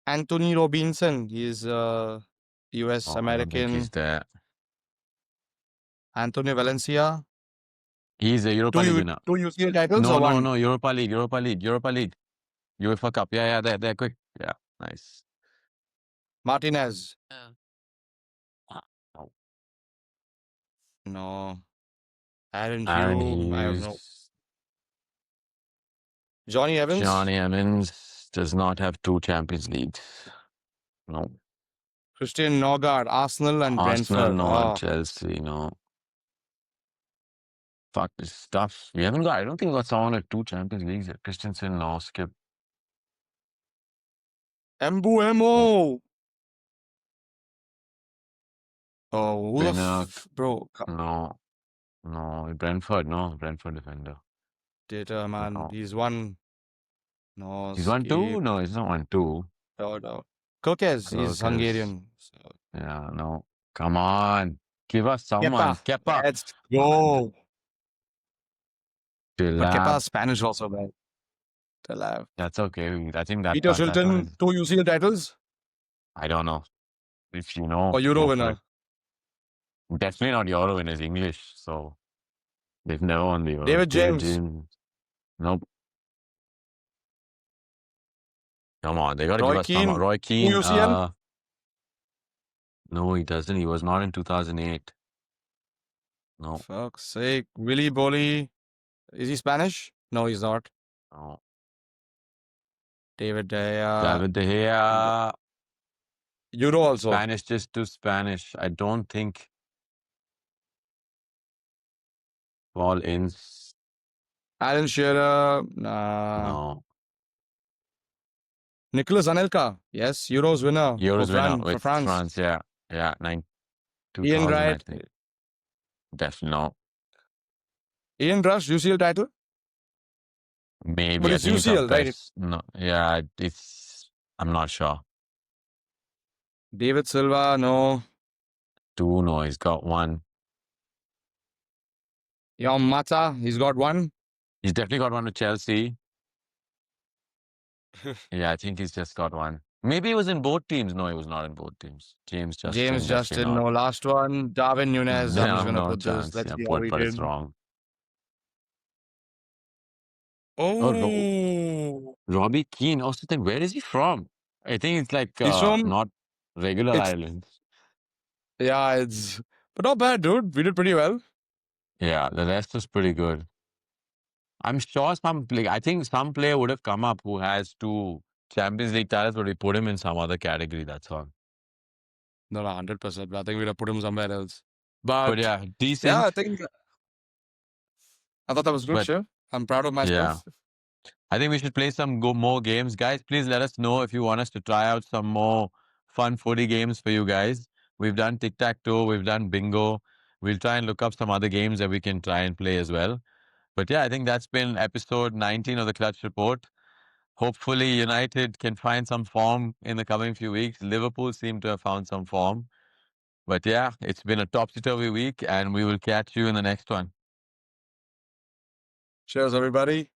Anthony Robinson. He's US Oh, I don't think American. he's there. Antonio Valencia. He's a Europa League winner. 2 UCL titles or one? No. Europa League. UEFA Cup. Yeah. There. Quick. Yeah. Nice. Martinez. No. No. Aaron Aaron Hughes. I don't know. Hughes. Johnny Evans. Johnny Evans does not have 2 Champions Leagues. No. Christian Nogard. Arsenal and Arsenal, Brentford. no. Chelsea, no. Fuck this stuff. I don't think we got someone at 2 Champions Leagues yet. Christensen, no. Skip. Mbuemo. Oh, who the Pinnock. bro? No. Brentford, no. Brentford defender. Data, man. No. He's one. No, He's 1-2? No, he's not 1-2. No. Kokes, he's Kokes. Hungarian. So. Yeah, no. Come on. Give us someone. Kepa. Let's go. But Tilap. Kepa's Spanish also, man. Tilap. That's okay. I think that. Peter Shilton, 2 UCL titles. I don't know. If you know. Or Euro go for winner. it. Definitely not Euro winners, English. So they've never won the Euro. David James. Nope. Come on, they got to give Roy us some. Keane, Roy two Keane, UCL. no, he doesn't. He was not in 2008. No, Fuck's sake. Willy Bolly. Is he Spanish? No, he's not. no. David De Gea. David De Gea, Euro also. Spanish just to Spanish. I don't think Paul Ince. Alan Shearer. Nah. No. Nicolas Anelka. Yes, Euros winner Euros winner For with France. France. Yeah. Yeah. Ian 2000, I Wright. think. Definitely no. Ian Rush, UCL title. But Maybe. I it's think it's our UCL, right? best. No. Yeah. I'm not sure. David Silva, no. Two, no. He's got one. Yom Mata, he's got one. He's definitely got one with Chelsea. Yeah. I think he's just got one. Maybe he was in both teams. No, he was not in both teams. James James Justin, definitely Justin, not. no. Last one. Darwin Nunez. I'm just No, going to no put this. chance. Let's Yeah, see how we but it's did. wrong. Oh. Robbie Keane. Also think, where is he from? I think it's like He's from, not regular it's, Ireland. yeah, it's, but not bad, dude. We did pretty well. Yeah, the rest was pretty good. I'm sure I think some player would have come up who has two Champions League titles, but we put him in some other category. That's all. No, 100%. But I think we'd have put him somewhere else. But But yeah, yeah, decent. I thought that was good, But sure. I'm proud of yeah, myself. I think we should play some more games, guys. Please let us know if you want us to try out some more fun footy games for you guys. We've done tic tac toe, we've done bingo. We'll try and look up some other games that we can try and play as well. But yeah, I think that's been episode 19 of the Clutch Report. Hopefully, United can find some form in the coming few weeks. Liverpool seem to have found some form. But yeah, it's been a topsy-turvy week, and we will catch you in the next one. Cheers, everybody.